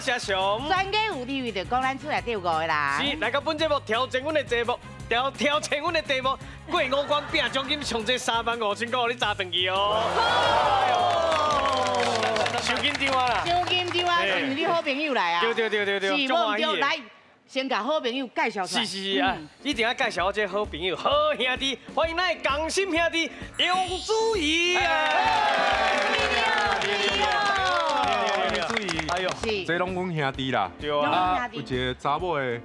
我是阿雄。专家有地位就讲咱出来第五个啦。是，来到本节目调整阮的节目，调整阮的题目，过5关拼奖金上最35000块，你揸回去哦。收紧张啊啦！收紧张啊，是你好朋友来啊？对，是无唔对，来先甲好朋友介绍出来。是啊，一定要介绍我这好朋友、好兄弟，欢迎咱的江心兄弟杨祖仪啊！哎呦，是这拢阮兄弟啦，对拢啊，兄弟有一个查某的，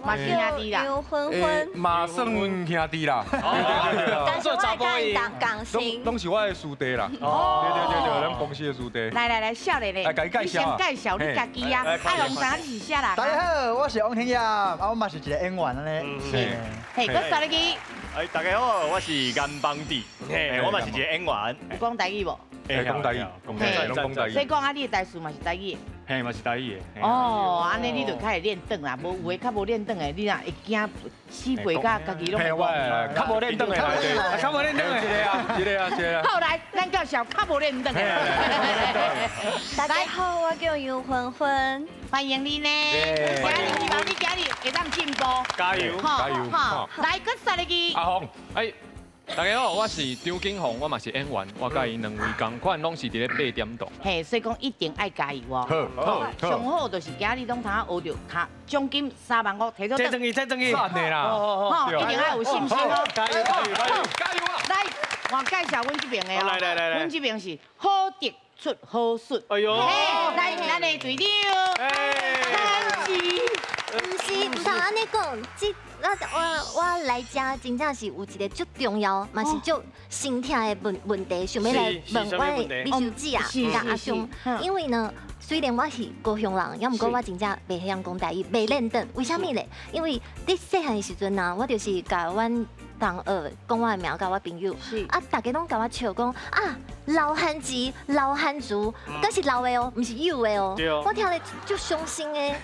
嘛是兄弟啦。刘昏昏，嘛算阮兄弟啦，但是我会当港拢星，拢是我的师弟啦，对，咱公司的师弟。来，少年嘞，来甲你介绍啊你先介绍你家己啊。啊，龙山你是啥人？大家好，我是王天耀，啊，我嘛是一个演员安尼。嘿，我说你去，哎，大家好，我是甘邦弟，我嘛是一个演员，有讲台语无？讲台语，拢讲台语。所以讲啊，你的台词嘛是台语。嘿，嘛是台语的。哦，安尼你就开始练凳啦，无有诶较无练凳诶，你若会惊死背甲家己拢会讲。较无练凳的来对，较无练凳的，一个。后来咱介绍较无练凳诶。大家好，我叫刘昏昏，欢迎你呢，今日希望你今日会当进步，加油！加油哈，来，搁说你去。阿红，大家好，我是张景宏，我嘛是演员，我甲伊两位同款，拢是伫咧8点档。嘿，所以讲一定爱加油哦。好，上好就是今日拢通学着卡奖金35000提出等，再争气！赞的啦，吼，一定要有信心哦。加油！来，我介绍阮这边的哦。来，阮这边是好得出好顺。哎呦！嘿，来，咱的队长，潘吉。唔通安尼讲，我来遮真正是有一个足重要，嘛是足心痛的问题，想要来问我的秘书姐啊，甲阿兄，因为呢。虽然我是高雄人，也毋过我真正袂晓讲台语，袂认得。为虾米咧？因为伫细汉的时阵啊，我就是甲阮同学讲我的名，甲我朋友，啊，大家拢甲我笑讲啊，老汉子、老汉族，都是老的哦，毋是幼的哦。我听咧足伤心的，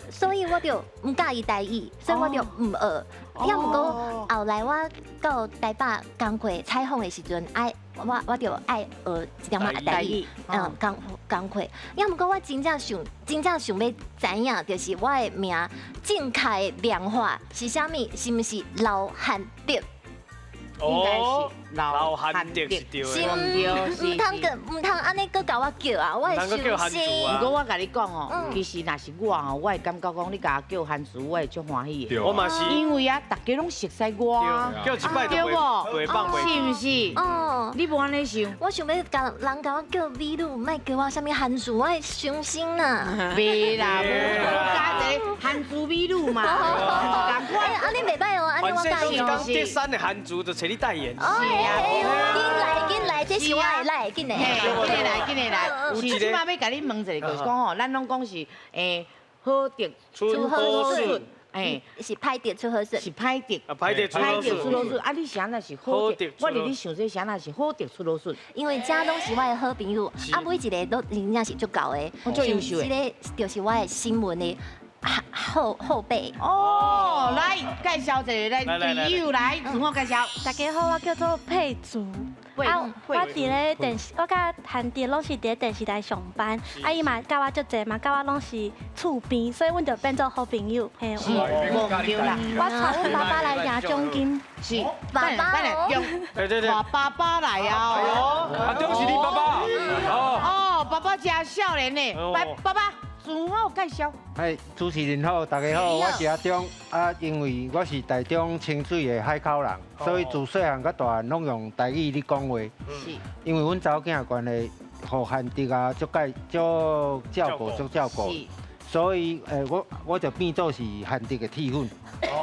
所以我就毋介意台语，所以我就毋学。也毋过后来我到台北工课采访的时阵，我就爱学一点仔台语，工课。也毋过我真正想要知影，就是我的名正确的量法是啥物？是毋是老汉德？应该是老汉德是对是的。唔通安尼搁甲我叫啊！我会伤心。不过我甲你讲哦，其实若是我哦，我会感觉讲你甲我叫汉族，我会足欢喜的。我嘛是，因为啊，大家拢熟悉我啊，叫一摆就袂放袂。是毋是？哦，你无安尼想？我想要甲人甲我叫美女，莫叫我啥物汉族，我会伤心呐。袂啦，无加一个汉族美女嘛，赶快安尼袂歹哦，安尼我介意哦。第三的汉族就找你代言。紧来，这是我的来，紧来，紧来。是即摆要甲你问一个，就是讲吼，咱拢讲是好德出好顺，是歹德出好顺，是歹德，歹德出好顺。啊，你啥那是好德？我伫你想这啥那是好德出好顺？因为遮拢是我的好朋友，啊，每一个都真正是足够的，最优秀的。这个就是我的新闻的后辈。哦，来介绍一个来队友来自我介绍。大家好，我叫做佩竹。我伫咧电视，我甲韩迪拢是伫咧电视台上班。伊嘛甲我足济嘛，甲我拢是厝边，所以阮就变做好朋友。嘿，是，无对啦。我带阮爸爸来赢奖金。是，爸爸对，带爸爸来啊！啊，对不起，你爸爸。哦，爸爸真少年呢，来，爸爸。自我介绍。嗨，主持人好，大家好，我是阿忠。啊，因为我是台中清水的海口人，所以自细汉到大汉拢用台语咧讲话。是。因为阮查某囝的关系，互汉德啊，足照顾。所以我就变做是汉德的铁粉。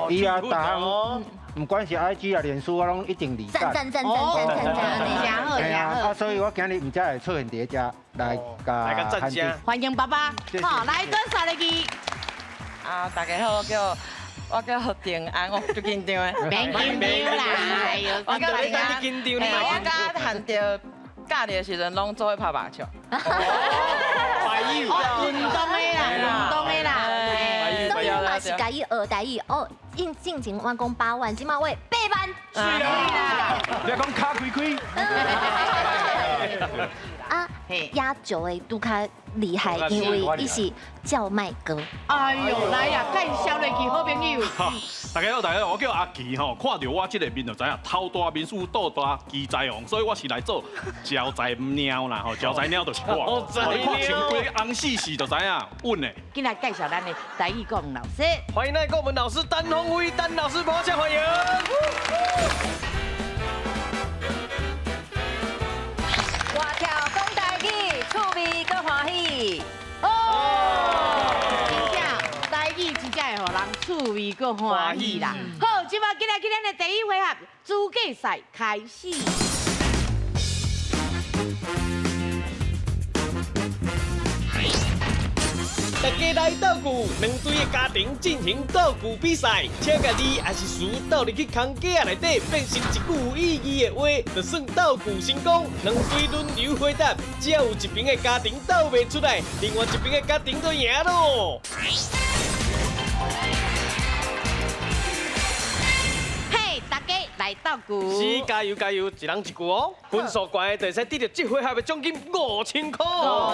伊啊，逐项不管是 IG 啊、脸书，我拢一定理解。赞，真好。所以我今日唔才会出现伫遮来甲赞家。欢迎爸爸，好，来跟上来去。大家好，我叫丁安，我最紧张的。免紧张啦，我叫你等你紧张，我甲汉着假日的时阵拢做去拍麻将。白玉，运动的啦。所以嘛是甲伊学台语哦，进前我讲8万，即马我8万。是啊，你讲卡开开。啊，压轴的拄较厉害，因为伊是叫卖哥。哎呦，来呀，介绍落去好朋友。大家好，大家好，我叫阿奇吼，看到我这个面就知影头大面鼠肚大鸡仔王，所以我是来做招财猫啦吼，招财猫就是我。你看穿几个红死死就知影稳的。今来介绍咱的台语国文老师，欢迎咱国文老师单宏伟，单老师，掌声欢迎。我跳讲台语，趣味搁欢喜。真正台语真正会互人趣味搁欢喜啦。好，即马今日咱的第一回合资格赛开始。大家来斗句，两队的家庭进行斗句比赛，请家己也是输斗入去空架内底，变成一句有意义的话，就算斗句成功。两队轮流回答，只要有一边的家庭斗袂出来，另外一边的家庭就赢咯。嘿，大家来斗句。是，加油加油，一人一句哦。分数高的就使得到这回合的奖金5000块。好，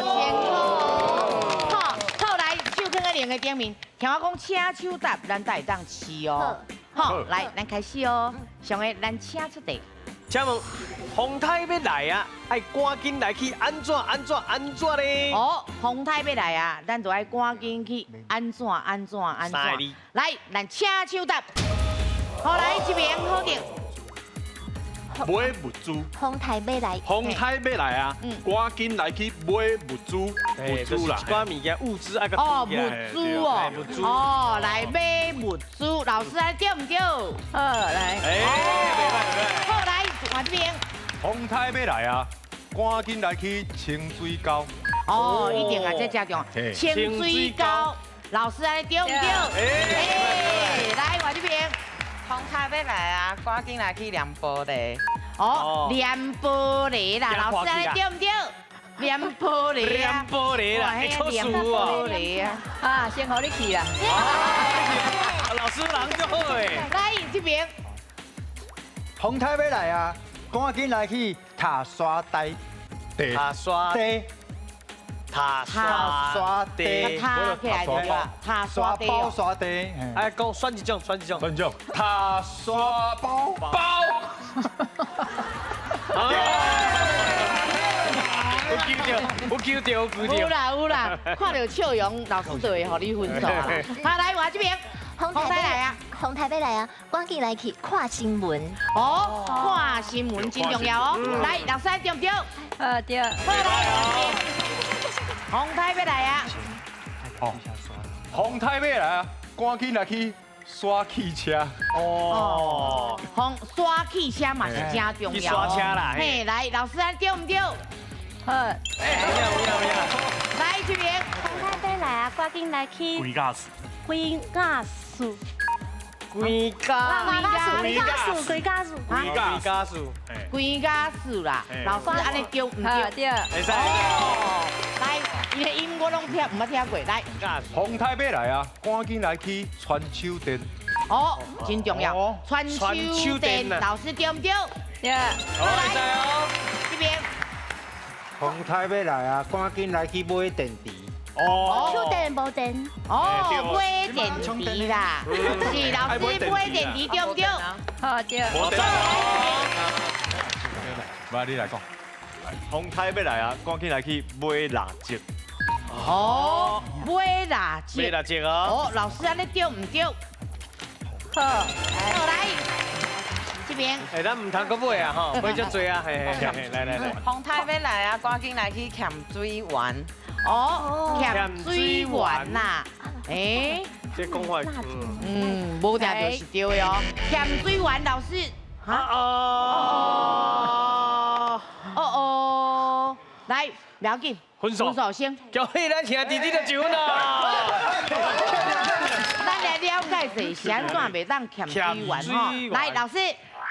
来手放在另个顶面，听我讲请手答，咱才会当试哦。好，来，咱开始哦。上个咱请出题。请问，风台要来啊，爱赶紧来去安怎呢？哦，风台要来啊，咱就爱赶紧去安怎。来，咱请手答。好，来这边好定。买物资，风台要来，风台要来啊，赶紧来去买物资啦。一寡物件物资爱个哦，物资哦，哦，来买物资，老师啊对唔对？好，来，好来，换这边。风台要来啊，赶紧来去清水沟。哦，一定啊，这正重。清水沟，老师啊对唔对？来，换这边。风台要来啊，赶紧来去量玻璃。哦，量玻璃啦，老师啊对唔对？量玻璃啊，玻璃啦，会考试玻璃啊，啊，先互你去啦。老师人就好诶。来这边。风台要来啊，赶紧来去塔刷地。塔刷地。塔刷地，塔起来就啦，塔刷地包刷地。哎，讲选一种，塔刷包。有有啦，看到笑容，老师就会互你分数啦。好，来我这边，风台来啊，风台要来啊，赶紧来去看新闻。哦，看新闻真重要哦。来，老师对唔对？对。好来，风台要来啊。哦，风台要来啊，赶紧来去刷汽车。哦，刷汽车嘛是真重要。去刷车啦。嘿，来，老师对唔对？有影。来这边，风台要来啊，赶紧来去龟甲树，龟甲树。龟家树啦，老师安尼对唔对？对。会使。来，伊的音我拢听唔捌听过，来。风台要来啊，赶紧来去传手电。哦，真重要，传手电，老师对唔对？对。好，会使哦。这边。风台要来啊，赶紧来去买电池。哦，手电无电。哦，买电池啦，是老师买电池对唔对？好对。来，你来讲。风台要来啊，赶紧来去买蜡烛。哦，买蜡烛。买蜡烛哦。哦，老师安尼对唔对？好，来这边。哎，咱唔通搁买啊吼，买足多啊，嘿，来。风台要来啊，赶紧来去欠水玩。哦，欠水丸呐，哎，这讲法，无定就是对的哦。欠水丸老师，来，不要紧，分数先。恭喜咱兄弟弟的酒啦！咱来了解一下，是安怎袂当欠水丸吼？来，老师，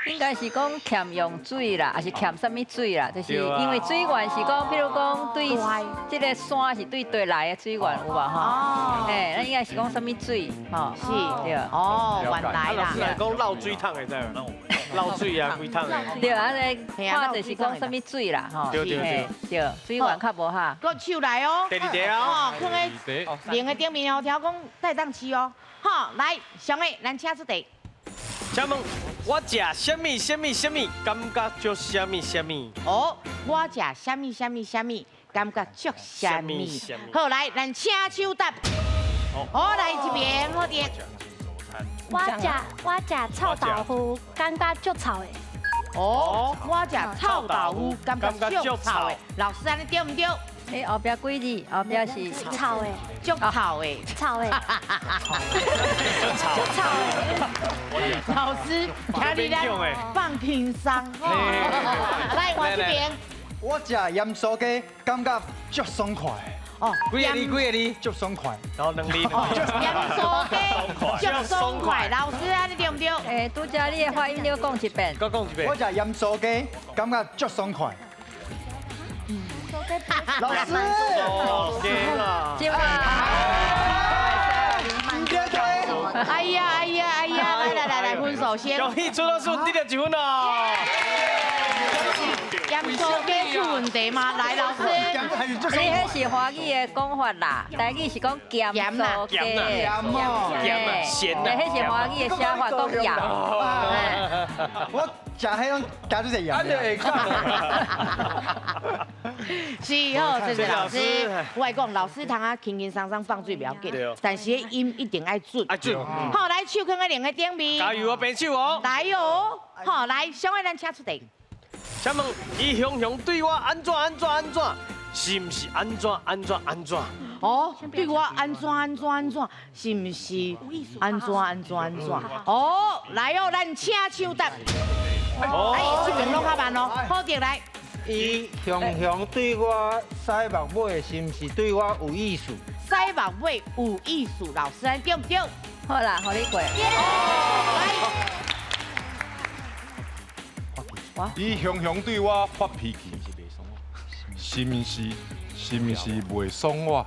应该是讲欠用水啦，还是欠什么水啦？就是因为水源是讲，譬如讲对这个山是对地来的水源有吧？哈，哎，那应该是讲什么水？哈，是，对。哦，原来啦。是来讲漏水桶的，知无？漏水啊，规桶的。对，安尼看就是讲什么水啦？哈，对，水源较无哈。搁手来哦。第二题哦。放在零的顶面哦，听讲带当吃哦。好，来，上个咱请出题。请问我食什么什么什么，感觉就什么什么？哦，我食什么什么什么，感觉足什么？好，来，咱请手答。好，来这边，好的。我食臭豆腐，感觉足臭的。哦，我食臭豆腐，感覺足臭的。老師，安尼對唔對？誒，後邊幾字？後邊是臭的，足臭的，臭的，足臭的。老師，請你咱放輕鬆。來，我這邊。我食鹽酥雞，感覺足爽快。哦，幾個字？足爽快。然後2字。鹽酥雞足爽快。老師，安尼對唔對？誒，拄則你的發音你要講一遍。再講一遍。我食鹽酥雞，感覺足爽快。老師，接啊！哎呀，來，分數先。恭喜出到順，得了1分咯。鹽酥雞出問題嗎？來，老師。你迄是華語的講法啦，台語是講鹹酥雞。鹹鹹迄是華語的寫法講鹽。我食迄種加咗隻鹽。是好，謝謝老師。我係講老師通啊，輕輕鬆鬆放水不要緊，但是音一定愛準。好，來手放喺另個頂面。加油啊，變手哦！來哦，好，來，上個咱請出題。請問伊雄雄對我安怎？是唔是安怎？哦，對我安怎？是唔是安怎？哦，來哦，咱請手答。哎，這邊攏較慢哦，好的來。伊雄雄對我洗目尾，是唔是對我有意思？洗目尾有意思，老師安對唔對？好啦，互你過。伊雄雄對我發脾氣，是唔是袂爽我？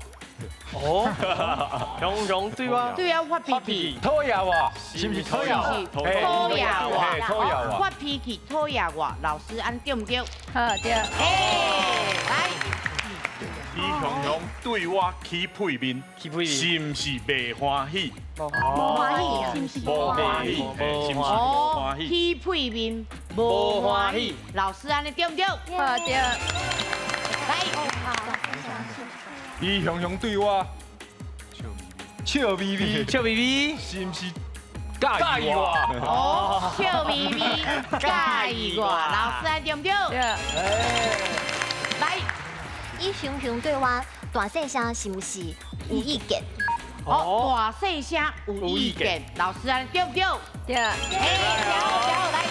哦，雄雄對我發脾氣，討厭我，是唔是討厭我？討厭我，討厭我。發脾氣討厭我，老師安對唔對？好對。來。伊雄雄對我起屁面，是唔是袂歡喜？無歡喜，是唔是？無歡喜，是唔是無歡喜？起屁面無歡喜，老師安尼對唔對？好對。來，伊雄雄對我笑眯眯，是唔是介意我？哦，笑眯眯介意我，老師安對唔對？來。伊雄雄對我大細聲是唔是有意見？哦，大細聲有意見，老師安對唔對？對。好，來。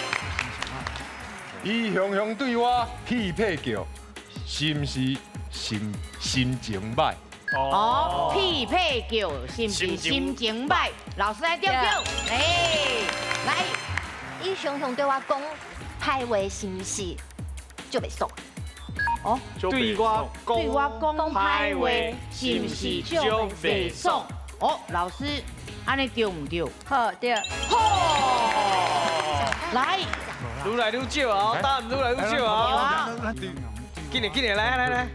伊雄雄對我屁屁叫，是唔是心情歹？哦，屁屁叫，是唔是心情歹？老師安對唔對？來。伊雄雄對我講歹話是唔是就袂爽？哦，對我講歹話是唔是就袂爽？哦，老師，安尼對唔對？好對。好，來，愈來愈少哦，答案愈來愈少哦。緊嚟，來。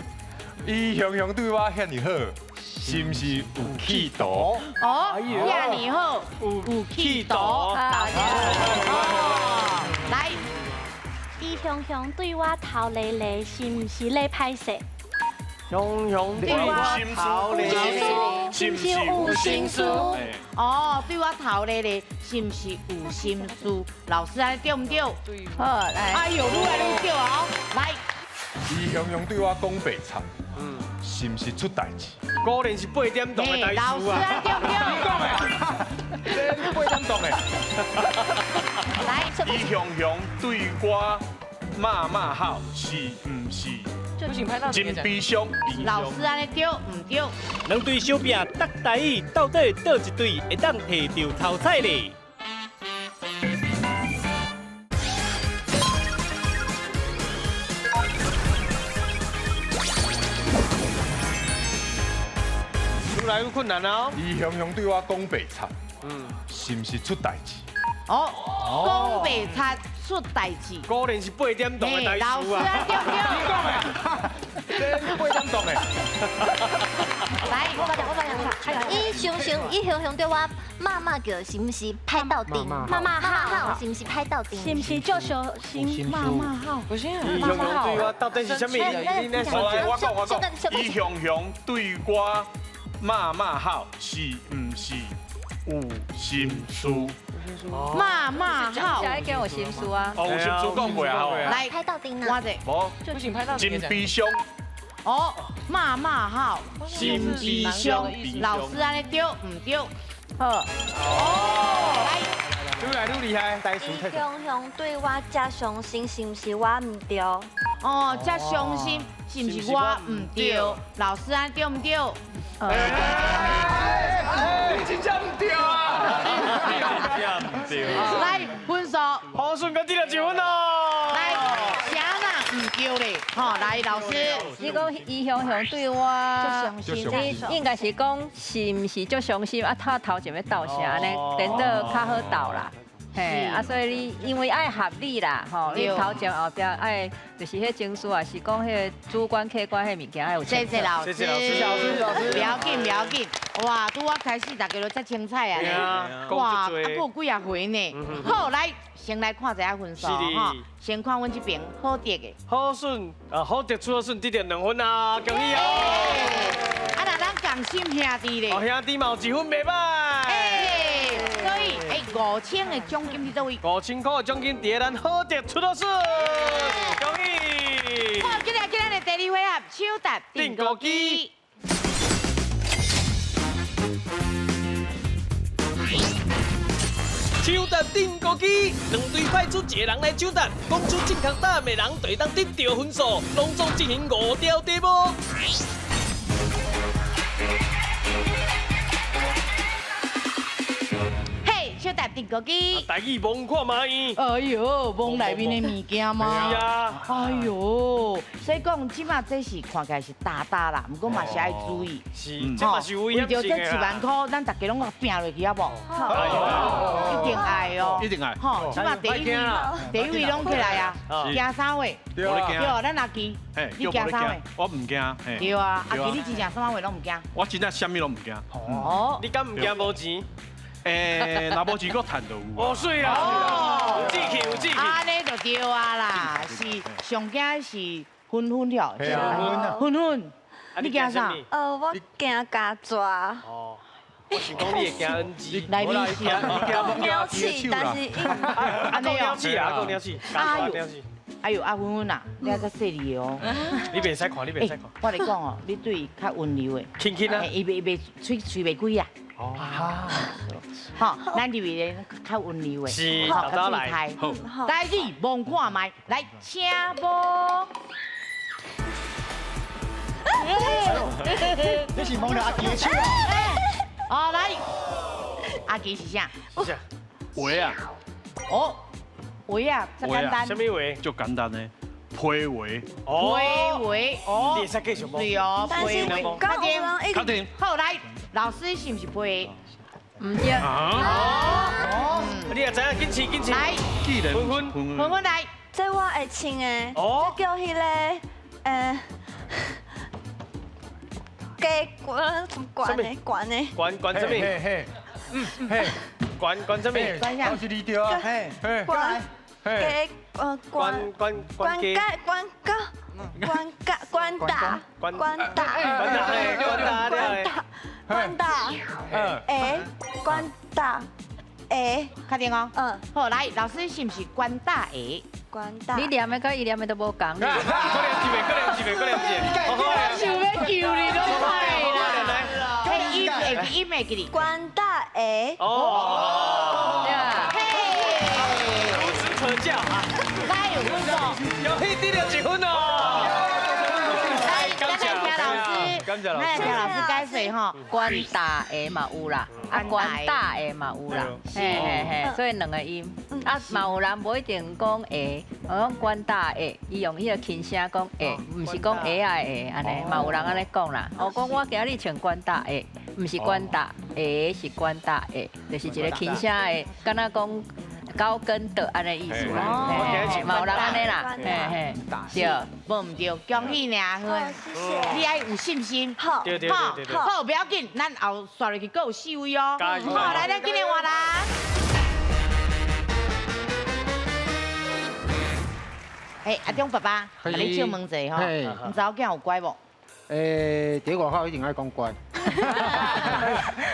伊雄雄對我遐爾好，是唔是有企圖？哦，遐爾好，有企圖。來。伊雄雄對我頭咧咧，是唔是咧歹勢？雄雄對我頭咧咧，是唔是有心思？哦，對我頭咧咧，是唔是有心思？老師安尼對唔對？好，來。哎呦，愈來愈少哦，來。伊雄雄對我講白菜，是唔是出代志？果然是8點檔的代老師書啊！安對唔對？你8點檔的。來，伊雄雄對我罵好，是唔是真悲傷？老師安尼對唔對？兩隊相拼搭台語，到底倒一隊會當摕到頭彩咧？愈来愈困难哦。伊雄雄对我讲白贼，是毋是出代志？哦，讲白贼出代志。果然是8点档的代志啊！老师啊，对不对？8点档的。来，我发讲，伊雄雄对我骂叫，是毋是拍到顶？骂好，是毋是拍到顶？是不是就小心骂好？不是，伊雄雄对我到底是什么？你来说来，我讲，伊雄雄对我骂好，是毋是有心事？骂好。下一件有心事啊。哦，有心事讲过啊。来，拍到顶呢？我者。不行，拍到真悲伤。哦，骂好，心悲伤。老师安尼对唔对？好。哦，来，愈来愈厉害，代数伊雄雄对我遮伤心，是毋是我唔对？哦，遮伤心是毋是我唔对？老师安对唔对？真正唔对啊！来分数，好顺个得了1分哦。来，啥人唔对咧？吼，来老师，你讲伊雄雄对我，你应该是讲是毋是足伤心啊？他头前要斗啥安尼，等到较好斗啦。嘿，啊，所以你因为爱合理啦，吼，你头前后壁爱就是迄情绪啊，是讲迄个主观客观迄物件爱有。谢谢老师，不要紧，哇，拄我开始大家都遮精彩啊！哇，还有几啊回呢？好，来，先来看一下分数哈，先看阮这边好得的。好顺好得出顺得点2分啊，恭喜哦！啊，那咱同心兄弟咧，兄弟嘛有1分袂歹。所以5000的奖金伫倒位？5000块的奖金伫咱好得出到顺，恭喜！好，今日咱的第2回合手答定歌机。手答定歌机，2队派出1个人来手答，讲出正确答案的人就会当得到分数，隆重进行5条题目。手答定歌机，台语蒙看卖。哎呦，蒙内面的物件吗？是啊。哎呦，所以讲，即马这是看起来是大啦，不过嘛是爱注意。是，这嘛是危险性的。为着这1万块，咱大家拢拼落去好不？一定爱哦。一定爱。吼，即马第一位拢起来啊，惊啥话？对，咱阿基，你惊啥话？我唔惊。对啊，阿基你真正啥话拢唔惊？我真正啥物拢唔惊。哦，你敢唔惊无钱？若无钱，搁赚到有。哦，水啊！有志气，有志气。安尼就对啊啦，是上惊是分了，分。你惊啥？我惊加抓。哦，我是讲你会惊 NG。来你是鸟气，但是安尼鸟气啊，讲鸟气，哎呦，阿芬芬啊，你还在说你哦。你袂使看，你袂使看。我嚟讲哦，你对较温柔的。轻轻啊。伊袂嘴袂贵啊。哦。好，咱入面较温柔的。是，好，到来。好。来，你望看麦，来，请播。你是蒙着阿基的手啊？哦，来，阿基是啥？是画啊。哦。画啊，真简单。什么画？就简单的批画。批画哦。你会使继续吗？对哦，批画。确定。好，来，老师是不是批？唔对。哦。你也知影，紧起紧起。来，芬芬来。这我会唱的。哦。这叫迄个加管什么管的？管什么？嘿，管什么？管啥？都是你对啊，嘿，管大，确定哦。好，来，老师是不是管大下？管大。你念的跟伊念的都无共。个念一遍。我想要救你都快啦！嘿，伊袂记哩。管大下。哦。嘿，如此可教啊！来，有分数。游戏得了1分哦。咱来听老师解释吼，管大下嘛有啦，啊管大下嘛有啦，嘿，所以2个音，啊嘛有人无一定讲下，我讲管大下，伊用迄个轻声讲下，唔是讲下啊下安尼，嘛有人安尼讲啦。我讲我今日唱管大下，唔是管打，下是管打下，就是一个轻声的，敢若讲高跟的安尼意思啦。嘛有人安尼啦，嘿，对，无唔对，恭喜你啊，谢谢。你爱有信心。好，对，好，不要紧，咱后刷落去还有4位哦。好，来，咱今日换人。哎，阿中爸爸，甲你笑问者吼，唔知我囝有乖无？伫外口一定爱讲乖，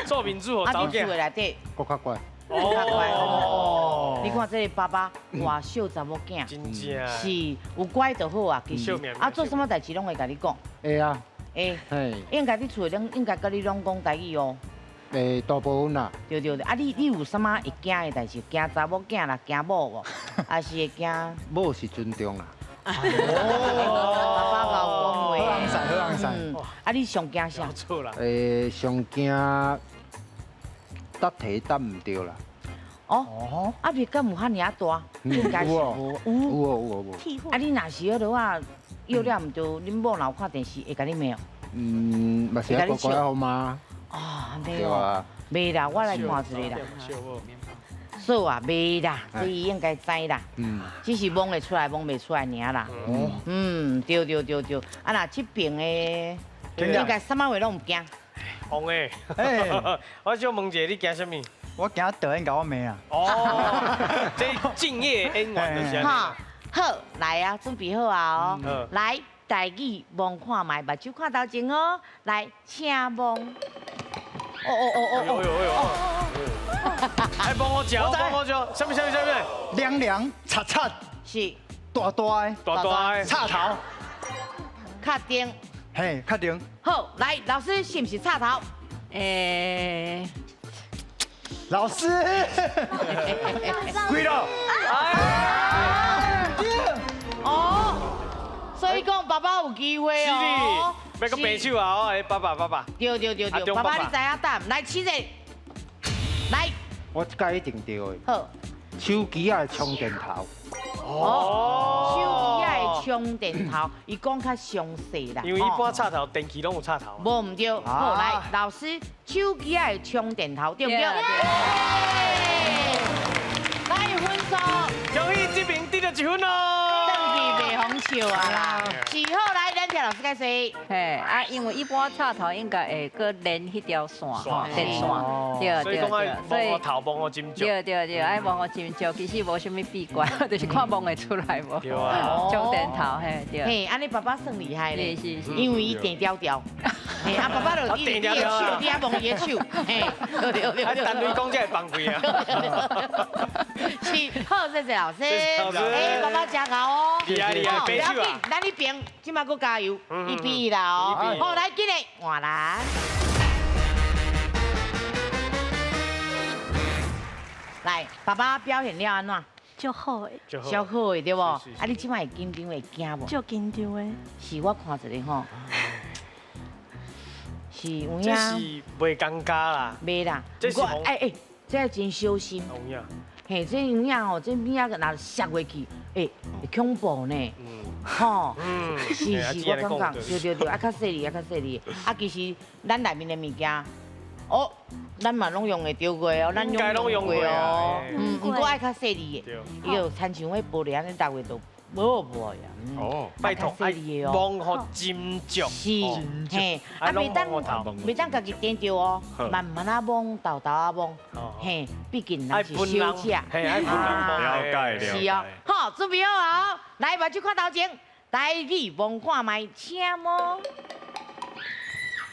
做民主哦，民主的内底搁较乖。哦，你看这个爸爸偌小查某囝，真正是有乖就好啊，其实啊做什么代志拢会甲你讲。会啊，会，嘿，应该你厝里应该甲你拢讲台语哦。大部分啦。对，啊你有啥物会惊的代志？惊查某囝啦，惊某无？还是会惊？某是尊重啦。爸爸老讲话，好使。啊你上惊啥？错啦。上惊答题答唔对啦。哦，啊别敢有遐尔大，应该是无。有。啊你若是迄落啊，药了唔对，恁某若有看电视会甲你骂哦。嘛是乖乖好吗？啊，对啊。袂啦，我来看一个啦。数啊，袂啦，这伊应该知啦。只是蒙会出来，蒙袂出来尔啦。对。啊，那这边的应该什么话拢唔惊。红诶，我想问者，你惊什么？我惊导演甲我骂啊。哦，这敬业演员就是。好，来啊，准备好啊哦。来，台语望看卖，目睭看头前哦。来，请望。哎，帮我叫，什么？凉凉擦擦，是大大的插头，确定。嘿，确定。好，来，老师是不是插头？老师，贵了。哦，所以讲爸爸有机会哦。要个白手啊！哦，爸爸。对，爸爸你知影答？来，起者，来。我这个一定对的。好。手机啊充电头。手机的充电头，伊讲较详细啦。因为一般插头电器拢有插头。无唔对，好来，老师，手机的充电头对不对？来分数，恭喜这边得了1分哦。登记袂红笑啊啦。是好来，咱听老师解释。嘿啊，因为一般插头应该会搁连迄条线，电线，对。所以讲爱帮我头帮我斟酌。对，爱帮我斟酌，其实无啥物秘诀，就是看望会出来无。对啊。充电头嘿，对。嘿，安尼爸爸算厉害咧，是，因为伊电调调。嘿，啊爸爸就你的手，你还望伊的手，嘿，对。啊，单位讲这会放贵啊。是，好，谢谢老师。哎，爸爸加油哦。厉害，不要紧，咱你边，今麦搁加油，1比1啦哦。好，来，今日换人。来，爸爸表现了安怎？就好诶，小好诶，对不？啊，你即摆会紧张会惊无？就紧张诶。是我看一个吼，是有影。这是袂尴尬啦。袂啦，这是这真小心。有影。嘿，这有影吼，这物仔若摔过去，会恐怖呢。吼，是，我感觉，对，啊，较细腻，啊，其实咱内面的物件，咱嘛拢用会着过哦，咱用过哦。不过爱较细腻的，伊就亲像迄玻璃安尼，逐个都无破呀。拜托，爱望好斟酌。是，嘿，啊，袂当家己点着哦，慢慢啊望，豆啊望，嘿，毕竟咱是小吃。嘿，爱分人了解。是哦，好，准备好啊，来，目睭看头前，台语望看卖，请摸。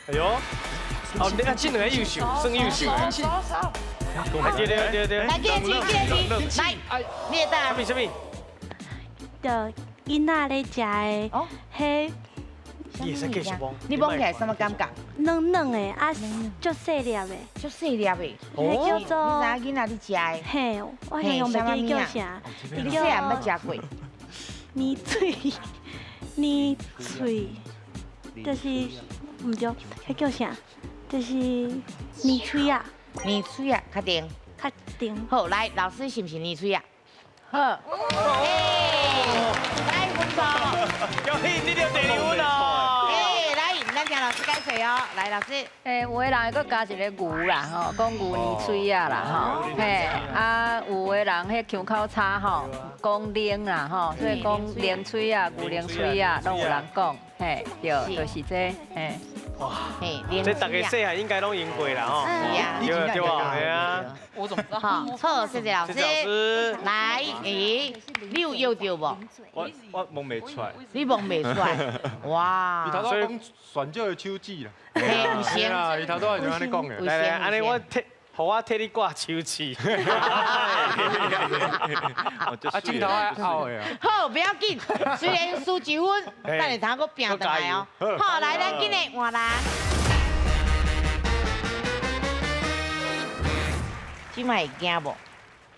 哎呦，你啊，这两个优秀，算优秀。对。来，记得，来，你的答案。什么？就囡仔咧食的，迄。你会使继续摸。你摸起来什么感觉？软软的，啊，足细粒的。足细粒的。迄叫做。你知囡仔你食的？嘿，我形容袂记叫啥。你细汉捌食过？泥脆，就是唔对，迄叫啥？就是泥脆啊。泥脆啊，确定。确定。好，来，老师是不是泥脆啊？好。来分数。恭喜你得第2分哦。来，咱听老师解水哦，来老师。有的人会搁加一个牛啦，吼，讲牛年吹啊啦，吼，嘿，啊，有的人迄腔口差吼，讲灵啦，吼，所以讲灵吹啊，牛灵吹啊，拢有人讲，嘿，对，就是这，嘿。哇，这大家细汉应该拢用过啦，吼。是啊，对啊，对啊，系啊。我怎么知道？好，错，谢谢老师。谢谢老师。来，你有摇到无？我蒙袂出来。你蒙袂出来。哇。伊头拄讲选少的手指啦。嘿，唔行啦，伊头拄就安尼讲的。来来，安尼我替你挂手指。啊，镜头爱拗的啊。好，不要紧，虽然输1分，但是他个拼倒来哦。好，来，咱今日换人。即摆会惊无？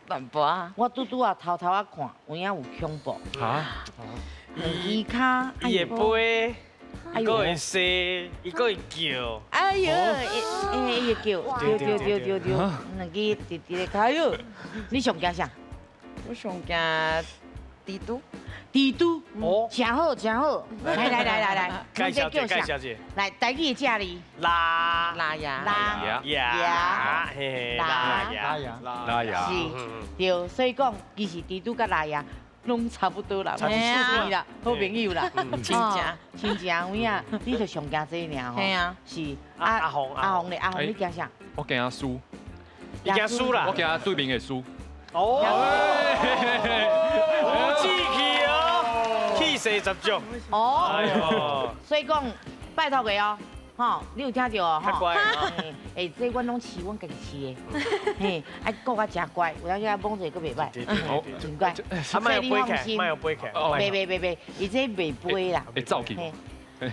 淡薄啊。我拄啊偷偷啊看，有影有恐怖。啊？两只脚，伊会飞，伊个会飞，伊个会叫。哎呦，伊会叫，丢，两只直直的脚哟。你上惊啥？我上惊蜘蛛。蜘蛛哦，真好真好。来，介绍者。来，台语的正字。拉牙。嘿，拉牙。是，对，所以讲其实蜘蛛甲拉牙拢差不多啦，嘛是兄弟啦，好朋友啦，亲情有影，你就上惊这尔吼。嘿啊。是。阿红咧，阿红你惊啥？我惊他输。你惊输啦？我惊他对面会输。哦。有志气哦，气势十足。哦。哎呦。所以讲拜托个哦。吼，你有听到哦？较乖啊！这阮拢饲阮家己饲的，嘿，啊，顾啊真乖，有当时啊摸者佫袂歹，真乖。啊，莫有飞起，莫有飞起。袂，伊这袂飞啦。会走去。会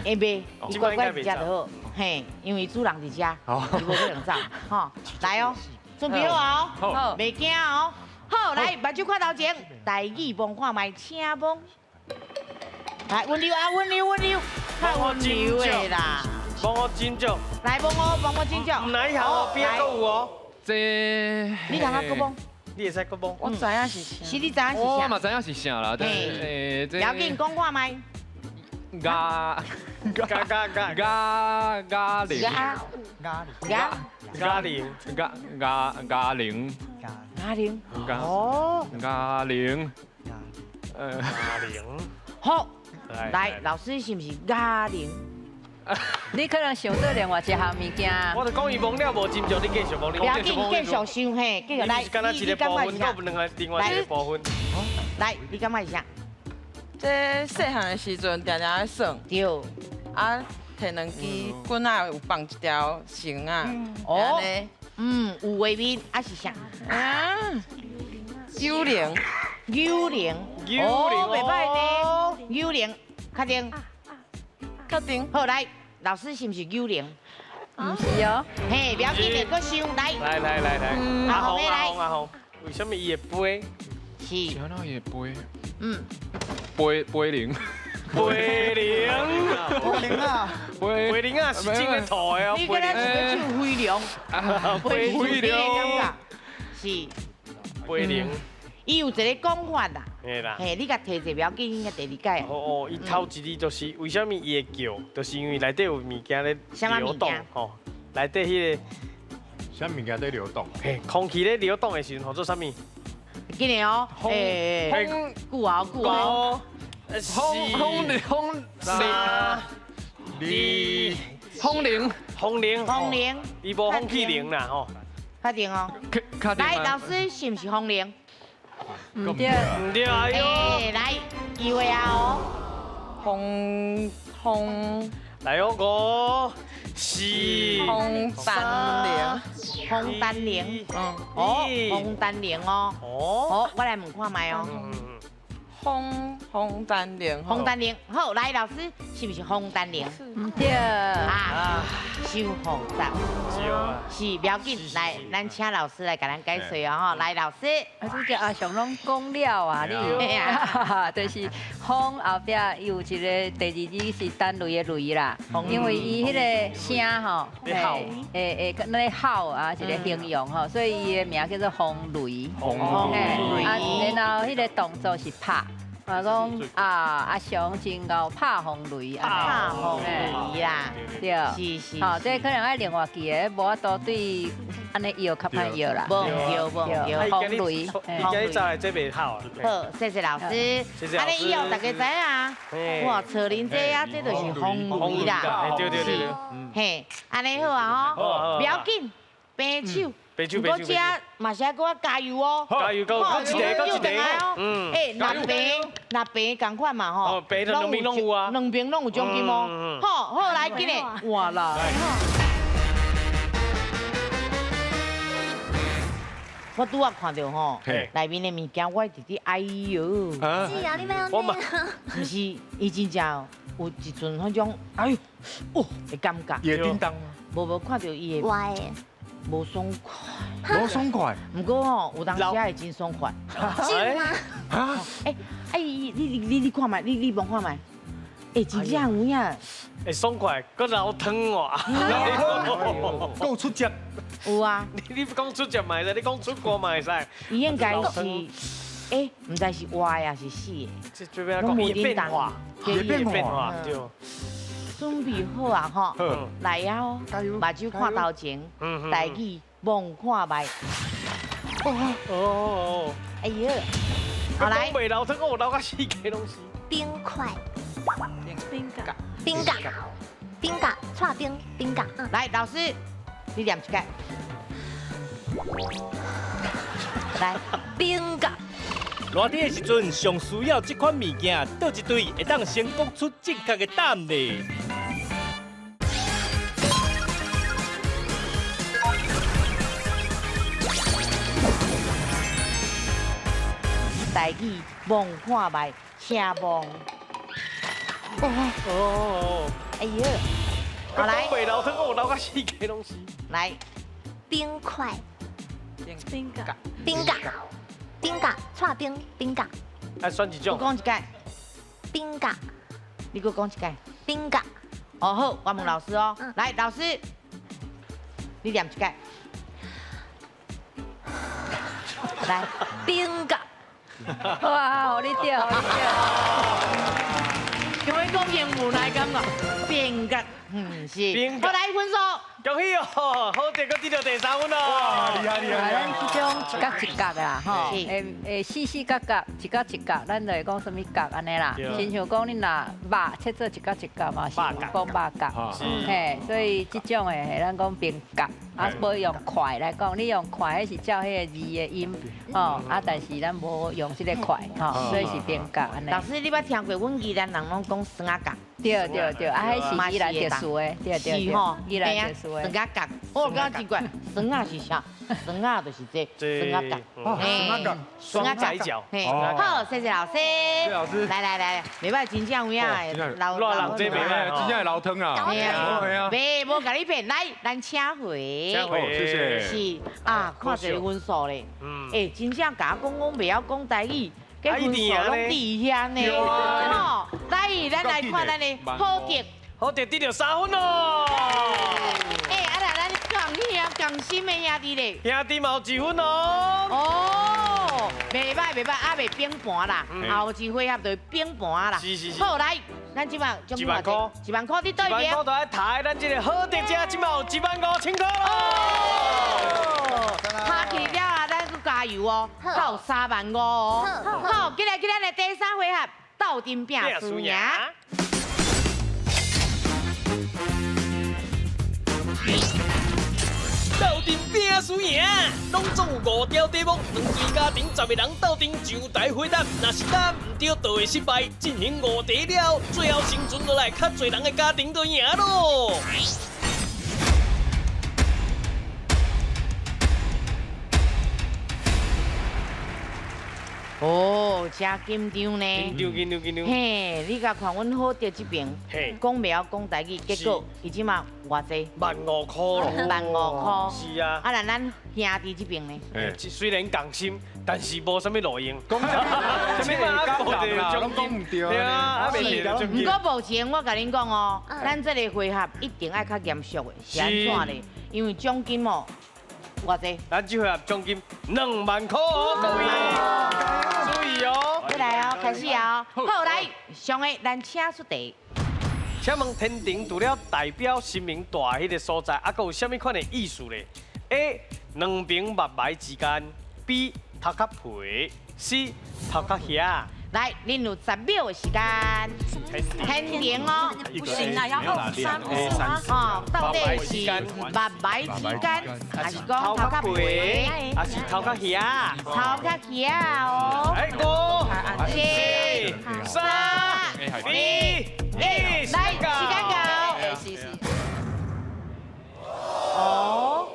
袂，伊乖乖伫遮就好，嘿，因为主人伫遮，伊无可能走，吼。来哦，准备好啊哦，好，袂惊哦。好，来，目睭看头前，台语帮看卖，请帮。来，温柔啊，温柔，较温柔的啦。帮我斟酌，来帮我斟酌。唔来好，边个有哦？这你看他个帮，你会使个帮？我知影是啥。是你知影是啥？我嘛知影是啥啦，但是不要紧，讲看麦。咖零，好，来，老师是不是咖零？你可能想到另外一项物件。我就讲伊忘了无斟酌，你继续忘。不要紧，继续想嘿，继续来。你敢一个部分，我两个另外一个部分。来，你感觉是啥？这细汉的时阵，常常爱耍。对。啊，摕两支棍仔有绑一条绳啊。哦。有画面啊是啥？啊，幽灵。哦，袂歹呢。幽灵，确定。确定。好来，老师是不是幽灵？唔是哦。嘿，不要紧，你搁想来。来。阿红，为什么伊会飞？是。啥那也飞？飞灵。飞灵啊，是真的土的哦。你跟他是唱飞龙，飞龙，是飞灵。伊有一个讲法啦，嘿啦，嘿，你甲提一不要紧，应该第二解。哦，伊头一字就是为什么伊会叫，就是因为内底有物件咧流动，吼，内底迄个啥物件在流动？嘿，空气咧流动的时候做啥物？今年哦，久啊，风铃，伊无风气铃啦，吼，确定哦。来，老师是不是风铃？唔对，哎呦！来，机会啊哦。风，来哦，是风单铃，哦，风单铃哦。哦，我来问看卖哦。风单铃，好，来老师是不是风单铃？唔对啊，伤复杂。是，不要紧，来，咱请老师来给咱解说哦吼。来，老师，这个阿雄拢讲了啊，你就是风后壁有一个第二字是单雷的雷啦，因为伊迄个声吼，那咧吼啊，一个形容吼，所以伊的名叫做风雷。风雷。啊，然后迄个动作是拍。我讲阿雄真够拍风雷拍风雷啦，对，是。好，这可能爱另外记的，无法度对安尼摇较歹摇啦。无风雷，你今日早来这袂好。好，谢谢老师。安尼以后大家知啊，哇，找恁这啊，这就是风雷啦。对。嘿，安尼好啊吼，不要紧，平手。不过这嘛是要给我加油哦，加油，够一个哦。哎，那平同款嘛吼，平两边拢有啊，两边拢有奖金哦。好来，今日哇啦！我拄仔看到吼，内面的物件我直直哎呦，是啊，你要我嘛，不是，伊真正有一阵迄种哎呦哦的感觉。也叮当吗？无看到伊的。歪。无爽快，无爽快。不过吼，有当时会真爽快。是吗？啊？你看卖，你望看卖。真正有影。会爽快，搁老汤哇！够出汁。有啊。你讲出汁嘛会使，你讲出锅嘛会使。伊应该是，唔知是活的还是死的。这这边讲伊变化，也变化，对。准备好啊吼，来啊哦，目睭看头前，台语望看卖。哦，哎呀，好来。讲袂流汤，我流到死个拢是。冰块，冰嘎，冰嘎，串冰嘎。来，老师，你念一个。来，冰嘎。热天的时阵，上需要这款物件，倒一堆会当先讲出正确的答案呢。台语望看卖，请望。哦，哎呀，好来。讲袂流汤，我流到死个拢是。来，冰块，冰嘎，串冰嘎。爱选一种。我讲一个。冰嘎，你给我讲一个。冰嘎。哦好，我问老师哦。来，老师，你念一个。来，冰嘎。哇，好你对，好你对。因为讲英文来讲啊，冰嘎，是。我来分数。恭喜哦，好在搁得到第3分哦。厉害！咱这种一角一角的啦，吼，细细角角，一角一角，咱就会讲什么角安尼啦。亲像讲你若肉切做一角一角嘛，是讲肉角。嘿，所以这种的咱讲冰角。啊，无用筷来讲，你用筷迄是照迄个字的音，哦，但是咱无用这个筷，吼，所以是冰角安尼。老师，你捌听过阮宜兰人拢讲酸仔角？对，啊，迄是宜兰特殊的，对，宜兰特殊的。酸仔角，我刚刚奇怪，酸仔是啥？酸仔就是这酸仔角，酸仔角，好，谢谢老师。谢老师。来，袂歹，真正有影的，老人这袂歹，真正老汤啊。袂，无甲你骗，来，咱请回。谢谢。是啊，看这个分数咧，真正甲我讲袂晓讲台语，这分数拢低遐呢。吼，来，咱来看咱的好得得到3分哦。咱共心的兄弟咧，兄弟嘛有1分哦。哦，袂歹，还袂变盘啦，后一回合就会变盘啦。是。好来，咱即摆1万块，1万块你对面。1万块就爱抬，咱这个好得者即摆有15000块咯。拍起了啊，咱去加油哦，到3万5哦。好，今日咱的第3回合斗阵拼输赢。斗阵拼输赢，拢总有5条题目，两队家庭10个人斗阵上台回答，若是答唔对就会失败。进行5题了，最后生存落来较侪人的家庭就赢咯。哦，真紧张呢！紧张。嘿，你甲看阮好爹这边，讲袂晓讲台语，结果伊即马偌济？15000块咯。15000。是啊。啊，咱兄弟这边呢？虽然共心，但是无啥物路用。讲什么讲啦？拢讲唔对。对啊，不过目前我甲恁讲哦，咱这个回合一定爱较严肃的，是安怎咧？因为奖金哦。偌济？咱这回合奖金2万块哦，各位，注意哦！再来哦，开始啊！好，来，上个咱请出题。请问天庭除了代表神明大迄个所在，还佫有啥物款的意思呢 ？A. 两边目眉之间 ；B. 头壳皮 ；C. 头壳遐。来，恁有10秒的时间。天庭哦，不行啊，要2、3、哦，到底是目眉之间，还是讲头壳皮，还是头壳遐？头壳遐哦。哎，5、4、3、2、1，来，时间到。哦，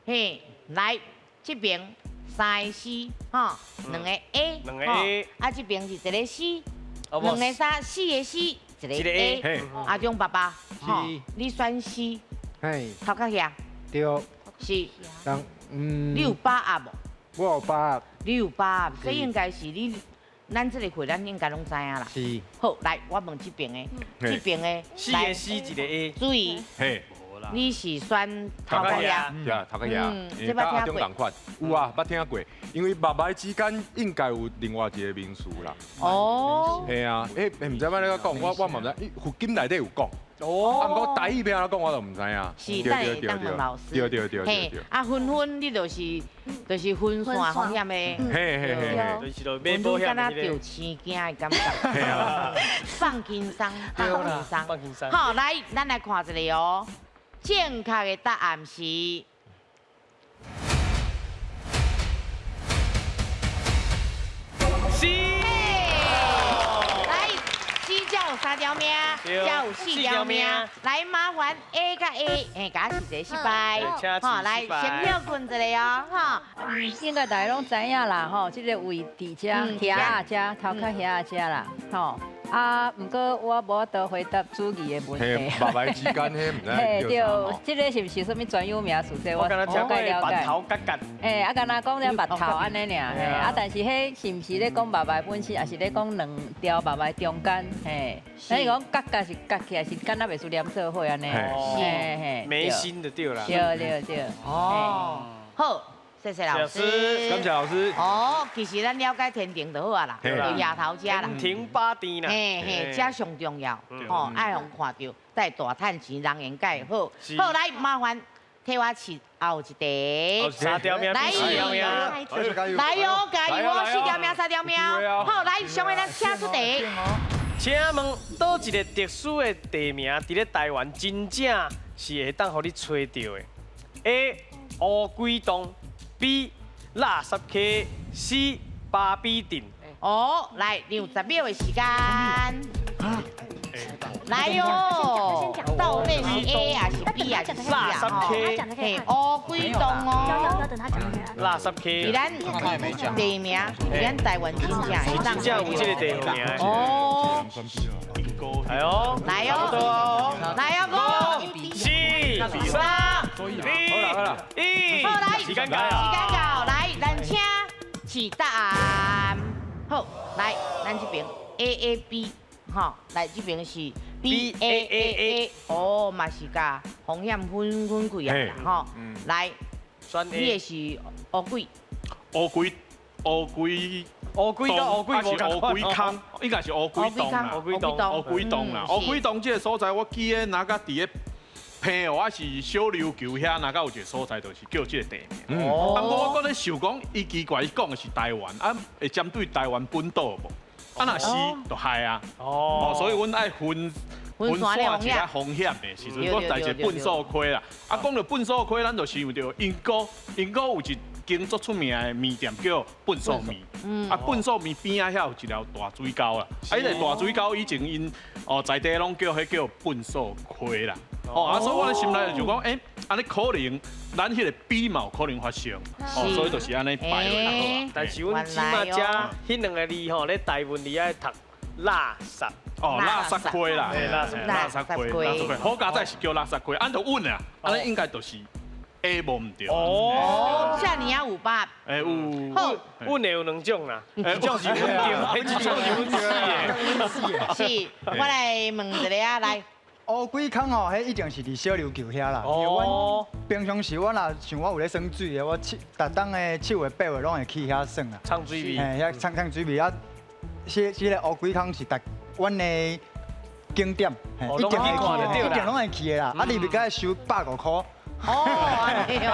嘿，来这边3个 C， 哈，2个 A， 2个 A， 啊这边是1个 C，2个3、4个 C， 1个 A， 阿中爸爸，哈，你选 C， 嘿，头壳遐，对，是，人你有把握无？我有把握，你有把握，所以应该是你，咱这个会咱应该拢知影啦。是。好，来，我问这边的，这边的4个 C， 1个 A， 注意。嘿。你是选头壳遐？对啊，头壳遐，这捌听过？同款，有啊，捌听过。因为目眉之间应该有另外一个名词啦。哦。系啊，唔知要你讲，我嘛唔知，佛经内底有讲。哦。啊，不过台语要安怎讲我就唔知影。是，等当问老师。对。嘿，啊，分你就是分线风险的。嘿。分分敢若钓青囝的感觉。嘿啊。放轻松，放轻松。好，来，咱来看一个哦。正确的答案是 C。来 ，C 才有3条命，才有4条命。来，麻烦 A 甲 A， 甲是一个失败。好，来，先休困一下哦，哈。应该大家拢知影啦，吼，这个位伫遮，遐啊遮，头壳遐啊遮啦，吼。啊，不过我无得回答主义的问题。目眉之间迄唔知。嘿，对，这个是不是什么专有名词？这我了解。白头夹夹。哎，啊，敢若讲只白头安尼尔，嘿，啊，但是迄是不是咧讲目眉本身，还是咧讲两条目眉中间？嘿，所以讲夹夹是夹起来，是敢若袂输连做伙安尼。嘿，眉心就对啦。对。哦，好。谢谢老师，感谢老师。哦，其实咱了解天庭就好啊啦，就夜头遮啦。天庭八殿啦，嘿，遮上重要，吼，爱互看到，再大趁钱，人缘介好。好，来麻烦替我试后一题。3条命，来4条命，来哟，加油哦，4条命，3条命。好，来，上位咱请出题。请问，倒一个特殊的地名，伫咧台湾真正是会当互你找到的 ？A. 乌龟洞。B. 垃圾溪 C. 芭比镇。哦，来，你有10秒的时间。来哟，到底是 A 还是 B 还是 C 啊？垃圾溪，嘿，乌龟洞哦。垃圾溪。是咱地名，是咱台湾真正会当。真正有这个地名。哦。来哟，来哟，来哟，5、4、3、2、1，好来，时间到，来，咱请起答案。好，来，咱这边 A， 吼，来这边是 B， 哦，嘛是甲风险分开啊，吼，来，你的是乌龟。乌龟坑，应该是乌龟洞啦。乌龟洞啦，乌龟洞这个所在，我记得那个伫个平湖还是小琉球遐，那个有一个所在，就是叫这个地名。啊，我搁咧想讲，伊奇怪，伊讲的是台湾，啊，会针对台湾本岛无？啊，若是就害啊。哦，所以阮爱分散一下风险的时阵，我在一个粪扫溪啦。啊，讲到粪扫溪，咱就想到英国有一间足出名的面店叫粪扫面。啊，粪扫面边仔遐有一条大水沟啦。啊，迄个大水沟以前因在地拢叫粪扫溪啦。啊，所以我咧心内就讲，安尼可能咱迄个比嘛有可能发生。所以就是安尼摆落来。但是阮即马遮迄2个字吼，咧台文里爱读垃圾。垃圾溪啦，垃圾溪，好佳仔是叫垃圾溪，按照稳啊，安尼应该就是 A 无唔对。哦，遮尔啊有把。有。好，稳的有2种啦，一种是稳对，一种是稳死的。是，我来问一个啊，来。乌龟坑吼，迄一定是伫小琉球遐啦。因为阮平常时我若像我有咧耍水的，我逐当的7月8月拢会去遐耍啊。唱水味。遐唱水味啊。个乌龟坑是阮的景点，一定拢会去的啦。啊，里面该收150块。哦，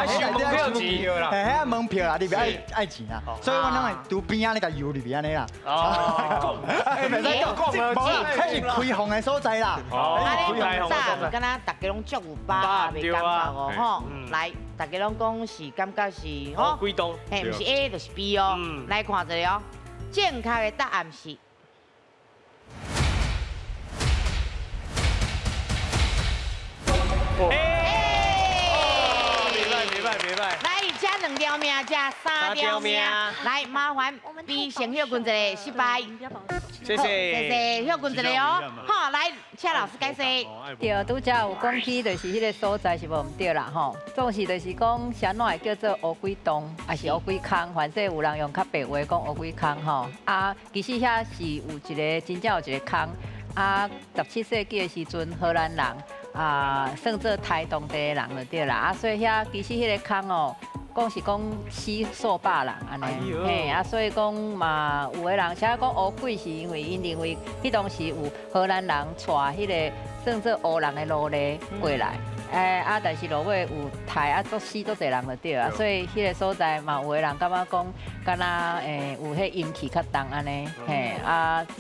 收门票啦，遐门票啦，里面爱钱啦，所以我拢会拄边仔咧甲游里边安尼啦。哦，袂使讲，无啦，迄是开放的所在啦。啊，你早毋敢若大家拢足有把握，袂感觉哦吼。来，大家拢讲是感觉是吼，鬼洞，嘿，毋是 A 就是 B 哦。来看一下哦，正确的答案是。来，加2条命，加3条命。来，麻烦 B 先休困一下，失败。谢谢，休困一下哦。好，来，请老师解释。对，拄则有讲起，就是迄个所在是无唔对啦吼。总是就是讲，啥哪会叫做乌龟洞，还是乌龟坑？反正有人用较白话讲乌龟坑吼。啊，其实遐是有一个真正有一个坑。啊，17世纪的时阵，荷兰人。算做台东地的人就对啦，啊，所以遐其实迄个坑哦，讲是讲死数百人安尼，嘿，啊，所以讲嘛，有的人写讲乌鬼是因为因认为迄当时有荷兰人带迄个算做乌人的奴隶过来，但是落尾有杀啊，都死多侪人就对啊，所以迄个所在嘛，有的人感觉讲，敢若有迄阴气较重安尼，嘿，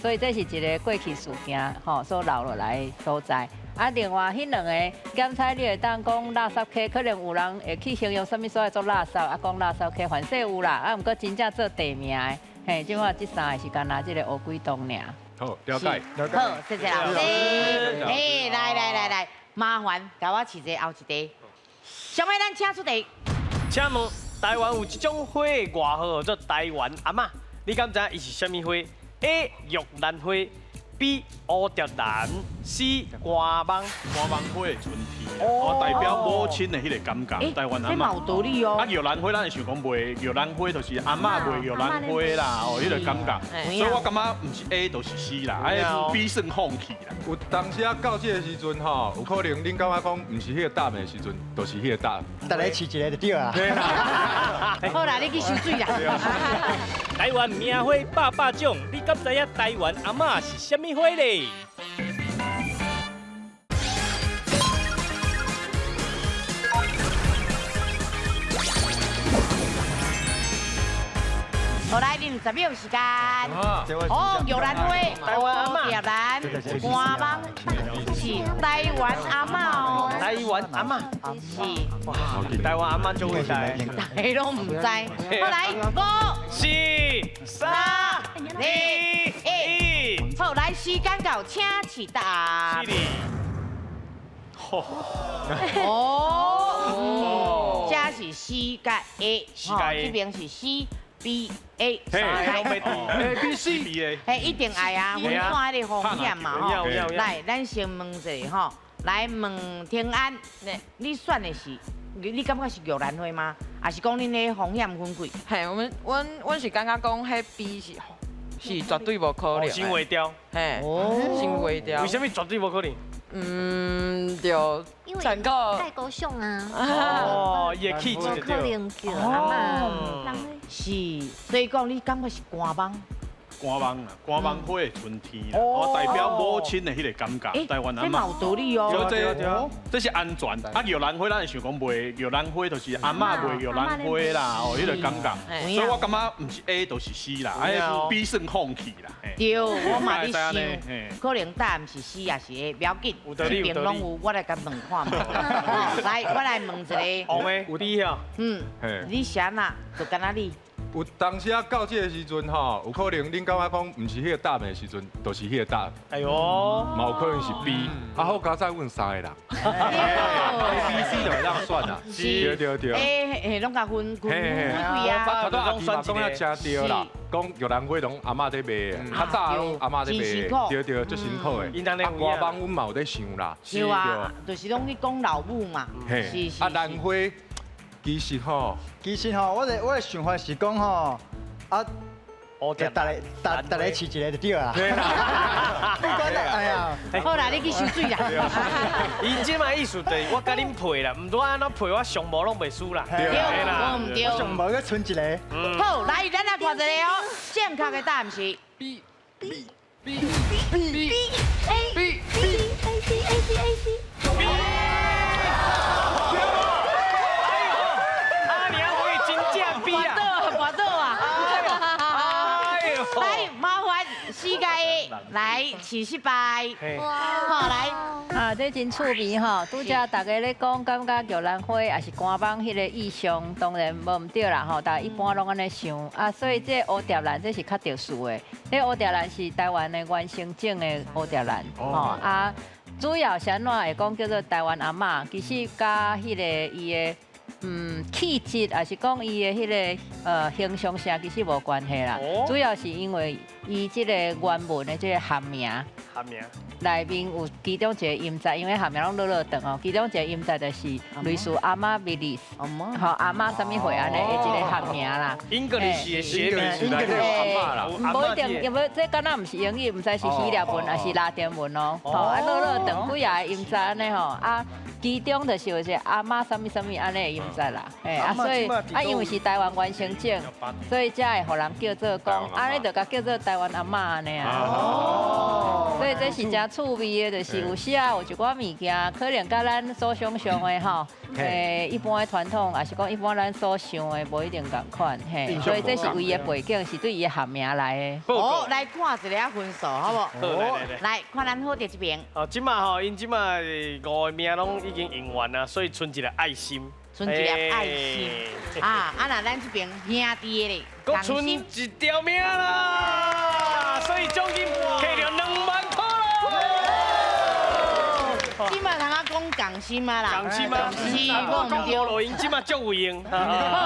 所以这是一个过去事件吼所留落来的所在。啊，另外迄2个检测，你会当讲垃圾溪，可能有人会去形容什么所在做垃圾，啊，讲垃圾溪，反正有啦，啊，毋过真正做地名的，嘿，即款这3个是干那即个乌龟洞尔。好，了解。好，谢谢老师。哎，来，麻烦甲我试一下后一题。上尾咱请出题。请问台湾有一种花的外号叫做台湾阿嬷，你敢知伊是啥物花 ？A. 玉兰花。B 乌蝶兰 ，C 瓜芒花的春天，哦，代表母亲的迄个感觉。台湾阿嬷，有道理哦。啊，玉兰花咱会想讲卖玉兰花，就是阿嬷卖玉兰花啦，哦，迄个感觉。所以我感觉唔是 A 就是 C 啦，哎 B 算放弃啦。有当时啊到这个时阵吼，有可能恁感觉讲唔是迄个答的时阵，就是迄个答。大家试一个就对啦。好啦，你去收水啦。台湾名花百种，你敢知影台湾阿嬷是啥物花咧？好，来20秒时间。哦，玉兰花，台湾阿嬷，玉兰，瓜芒是台湾阿嬷哦。台湾阿嬷是。哇，台湾阿嬷就会台，大家拢唔知。好来，5、4、3、2、1。好，来时间到，请起答。哦，这是 C 甲 A， 这边是 C。B、A 3个 A、B、C、B、A， 嘿，一定爱啊，分散迄个风险嘛吼。来，咱先问一下吼，来问天安，你选的是，你感觉是玉兰花吗？还是讲恁的风险分开？嘿，阮是感觉讲迄 B 是绝对无可能。先画掉，嘿，先画掉。为什么绝对无可能？就整个太高尚啊！哦，伊的气质就对。是，所以讲你感觉是官帮。官网啦，官网花的春天啦，哦，代表母亲的迄个感觉。台湾阿嬷，这有道理哦。这是安全。啊，玉兰花咱会想讲卖玉兰花，就是阿嬷卖玉兰花啦，哦，迄个感觉。所以我感觉唔是 A 就是 C 啦，哎 B 算放弃啦。对，我嘛伫想，可能答案是 C 也是 A，不要紧，这边拢有，我来甲问看嘛。来，我来问一个。红的有你遐。你啥呐？就干那你。有当时啊到这个时阵吼，有可能恁感觉讲唔是迄个答案的时阵，就是迄个答案。哎呦，嘛有可能是 B， 啊好加再问3个人。A、B、C 就会当选啦。对。哎，拢甲分开啊。头拄阿弟嘛讲遐真对啦，讲玉兰花拢阿嬷在卖，较早拢阿嬷在卖，对，最辛苦的。啊，瓜帮阮嘛有在想啦。对啊，就是拢去讲老母嘛。嘿，啊兰花。其实吼，我的想法是讲吼，啊，大家试一个就对啦。不管啦，哎呀，好啦，你去收水啦。伊即摆意思就是我甲恁配啦，毋多安怎配我上无拢袂输啦。对啦，上无个剩一个。好，来，咱来看一个哦，正确的答案是 B。来70摆，好来，啊，这真趣味吼！拄则大家咧讲，感觉玉兰花也是官方迄个意象，当然无唔对啦吼。但一般拢安尼想啊，所以这蝴蝶兰这是较特殊的。这蝴蝶兰是台湾的原生种的蝴蝶兰吼啊，主要是安怎会讲叫做台湾阿嬷，其实甲迄个伊的气质，也是讲伊的迄个形象啥，其实无关系啦。主要是因为伊即个原文的即个含名。内面有其中一个音节，因为下面拢落长哦。其中一个音节就是类似阿妈比利斯，吼阿妈什么会安尼的一个含名啦。英格利斯的学名是来自阿妈啦，无一定，因为这敢若唔是英语，唔知是希腊文还是拉丁文哦。吼啊落长几啊音节安尼吼啊。其中就是有一个阿妈什么什么安尼的音节啦，所以因为是台湾原生种，所以才会互人叫做讲，安尼就甲叫做台湾阿嬷安尼啊。所以这是真趣味的，就是有时啊有一寡物件，可能甲咱所想象的吼，一般的传统，也是讲一般咱所想的无一定共款，所以这是为伊的背景是对伊的含名来的。好，来看一个分数，好不？好，来看咱好伫这边。哦，即马吼，因即马5个名拢已经用完啊，所以剩一个爱心。剩一粒爱心啊！啊，那咱这边兄弟咧，搁剩一条命啦，所以奖金摕着2万块咯。即马通啊讲港心啊啦，港心啊，是讲唔对咯，因即马足有用。好，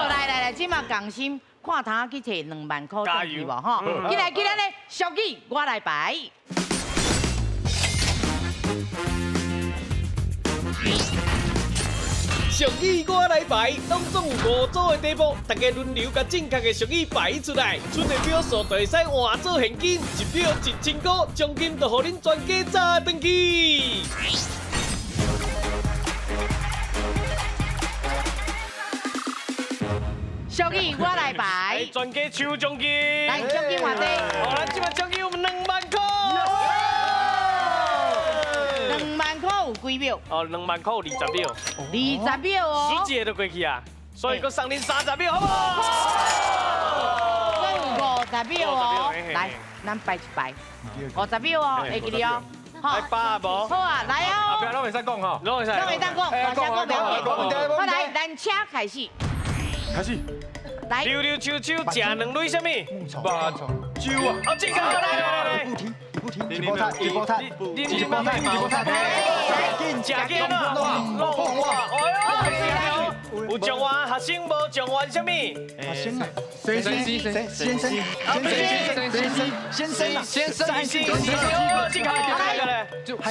来，即马港心，看通啊去摕2万块奖金无吼？起来咧，小弟我来排。俗语我来排，当中有5组的题目，大家轮流把正确的俗语排出来，出的票数就会使换做现金，1票1000块，奖金就互恁全家炸登去。俗语我来排，全家抢奖金，来奖金偌济？好，咱即马奖金有2万块。 2万块有几秒？哦，2万块有20秒。20秒哦。11个就过去啊，所以搁送恁30秒，好不好？再有50秒哦。来，咱排一排，50秒哦，会记哩哦。好，来8无？好啊，来哦。不要拢会使讲吼，拢会使。拢会当讲，大声讲不要紧。好来，咱车开始。开始。来。溜溜秋秋，食2类什么？八酒啊！哦，这个来。一波菜，食鸡啦，弄哇！哎呦，有状元学生，无状元什么？学生啊，先生，这个来，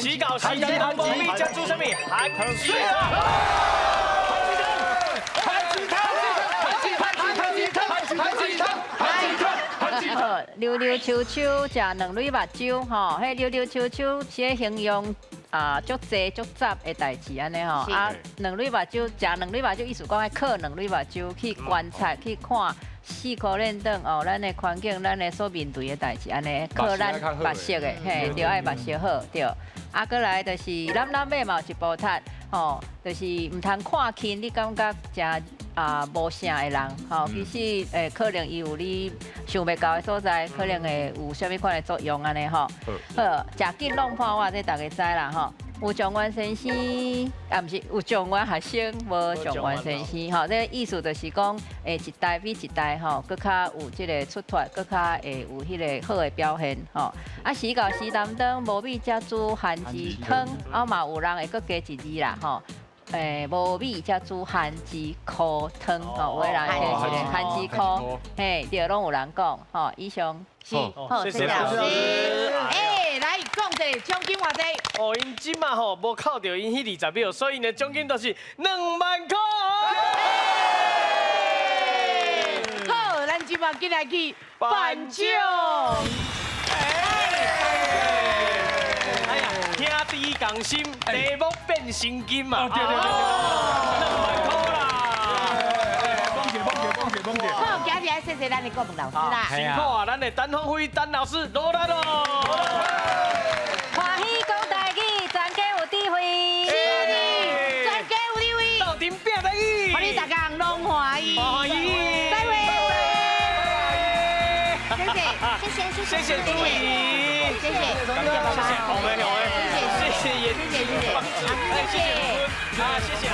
洗稿时间无必加注什么？韩水溜溜秋秋食2类目睭吼，迄溜溜秋秋是形容足济足杂的代志安尼吼。啊，2类目睭食2类目睭，意思讲爱靠2类目睭去观察去看4颗练灯哦，咱的环境，咱的所面对的代志安尼，靠咱目色的，嘿，着爱目色好对。啊，过来就是咱尾嘛有一部摊吼，就是唔通看轻，你感觉真无啥的人吼，其实可能伊有你想袂到的所在，可能会有啥物款的作用安尼吼。好，食紧弄破我这大家知啦吼。有状元先生，毋是有状元学生，无状元先生吼。这意思就是讲，一代比一代吼，更较有这个出脱，更较会有迄个好的表现吼。啊，时到时担当，无米才煮番薯汤，啊嘛有人会搁加一字啦吼。无米才煮番薯裤汤吼，有的人写一个番薯裤，嘿，对，拢有人讲吼。以上是，好，谢谢老师。来讲一个奖金偌济？哦，因即马吼无扣到因迄20秒，所以呢奖金就是2万块。好，咱即马进来去颁奖。哎呀，兄弟同心，题目变现金嘛。对2万块啦！好，今日谢谢谢咱的国文老师啦。辛苦啊，咱的单方辉单老师落来喽。欢喜讲台语，全家有智慧。是的，全家有智慧。斗阵拼台语，欢迎大家拢欢喜。欢喜。再会。谢谢朱怡，谢谢，谢谢，好嘞，谢谢，谢谢严，谢谢，谢谢，谢谢啊，谢谢啊。